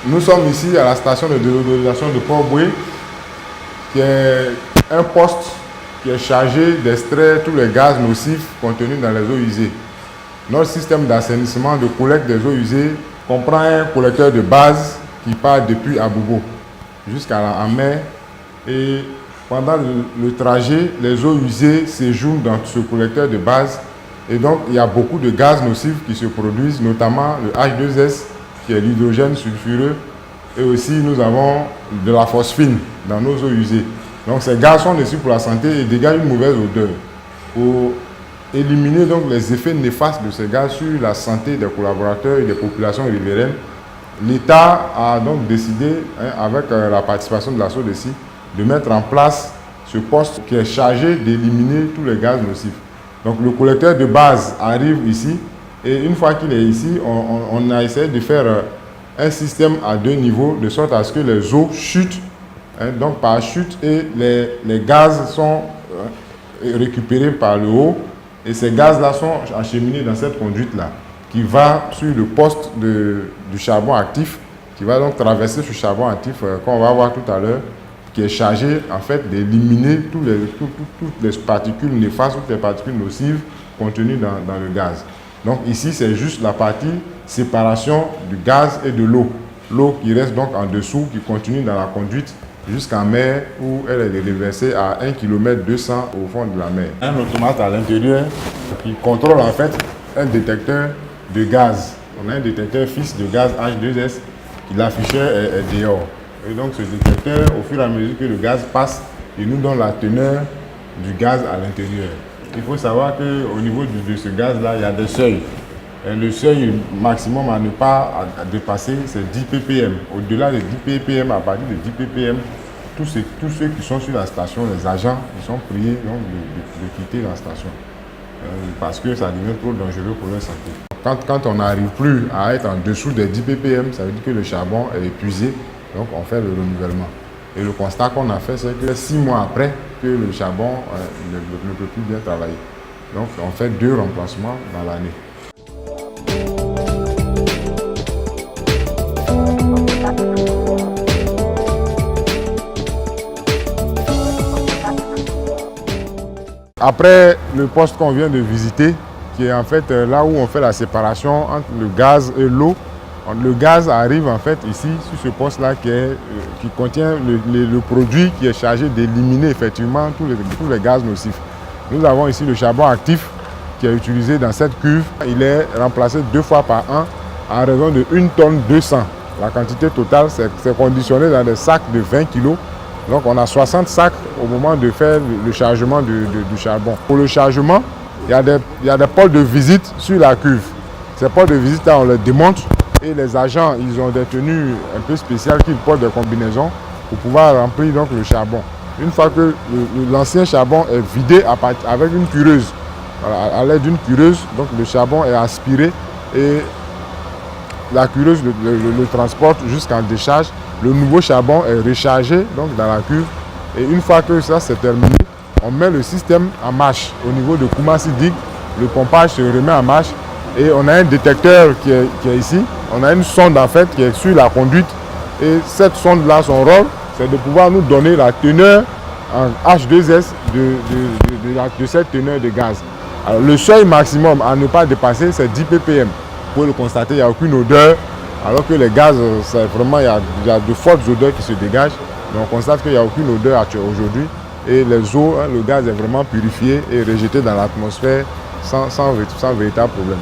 Nous sommes ici à la station de désodorisation de Port-Boué, qui est un poste qui est chargé d'extraire tous les gaz nocifs contenus dans les eaux usées. Notre système d'assainissement de collecte des eaux usées comprend un collecteur de base qui part depuis Abobo jusqu'à la mer, et pendant le trajet, les eaux usées séjournent dans ce collecteur de base, et donc il y a beaucoup de gaz nocifs qui se produisent, notamment le H2S qui est l'hydrogène sulfureux, et aussi nous avons de la phosphine dans nos eaux usées. Donc ces gaz sont nocifs pour la santé et dégagent une mauvaise odeur. Pour éliminer donc les effets néfastes de ces gaz sur la santé des collaborateurs et des populations riveraines, l'État a donc décidé, avec la participation de la SODECI, de mettre en place ce poste qui est chargé d'éliminer tous les gaz nocifs. Donc le collecteur de base arrive ici, et une fois qu'il est ici, on a essayé de faire un système à 2 niveaux, de sorte à ce que les eaux chutent, donc par chute, et les gaz sont récupérés par le haut, et ces gaz-là sont acheminés dans cette conduite-là, qui va sur le poste du charbon actif, qui va donc traverser ce charbon actif qu'on va voir tout à l'heure, qui est chargé en fait d'éliminer toutes les particules néfastes, toutes les particules nocives contenues dans le gaz. Donc ici, c'est juste la partie séparation du gaz et de l'eau. L'eau qui reste donc en dessous, qui continue dans la conduite jusqu'en mer, où elle est reversée à 1,2 km au fond de la mer. Un automate à l'intérieur qui contrôle en fait un détecteur de gaz. On a un détecteur fixe de gaz H2S qui l'afficheur est dehors. Et donc ce détecteur, au fur et à mesure que le gaz passe, il nous donne la teneur du gaz à l'intérieur. Il faut savoir qu'au niveau de ce gaz-là, il y a des seuils. Et le seuil maximum à ne pas dépasser, c'est 10 ppm. Au-delà de 10 ppm, à partir de 10 ppm, tous ceux qui sont sur la station, les agents, ils sont priés donc, de quitter la station. Parce que ça devient trop dangereux pour leur santé. Quand on n'arrive plus à être en dessous des 10 ppm, ça veut dire que le charbon est épuisé, donc on fait le renouvellement. Et le constat qu'on a fait, c'est que 6 mois après, que le charbon ne peut plus bien travailler. Donc on fait 2 remplacements dans l'année. Après le poste qu'on vient de visiter, qui est en fait là où on fait la séparation entre le gaz et l'eau, le gaz arrive en fait ici sur ce poste-là qui contient le produit qui est chargé d'éliminer effectivement tous les gaz nocifs. Nous avons ici le charbon actif qui est utilisé dans cette cuve. Il est remplacé 2 fois par an en raison de 1 tonne 200. La quantité totale, c'est conditionné dans des sacs de 20 kg. Donc on a 60 sacs au moment de faire le chargement du charbon. Pour le chargement, il y a des pôles de visite sur la cuve. Ces pôles de visite-là, on les démonte et les agents, ils ont des tenues un peu spéciales qu'ils portent des combinaisons pour pouvoir remplir donc, le charbon. Une fois que l'ancien charbon est vidé avec une cureuse, à l'aide d'une cureuse, donc le charbon est aspiré et la cureuse le transporte jusqu'en décharge. Le nouveau charbon est rechargé donc, dans la cuve, et une fois que ça c'est terminé, on met le système en marche. Au niveau de Koumassi Dig, le pompage se remet en marche et on a un détecteur qui est ici. On a une sonde en fait qui est sur la conduite, et cette sonde-là, son rôle, c'est de pouvoir nous donner la teneur en H2S de cette teneur de gaz. Alors, le seuil maximum à ne pas dépasser, c'est 10 ppm. Vous pouvez le constater, il n'y a aucune odeur, alors que les gaz, vraiment, il y a de fortes odeurs qui se dégagent. Donc on constate qu'il n'y a aucune odeur aujourd'hui, et les eaux, le gaz est vraiment purifié et rejeté dans l'atmosphère sans véritable problème.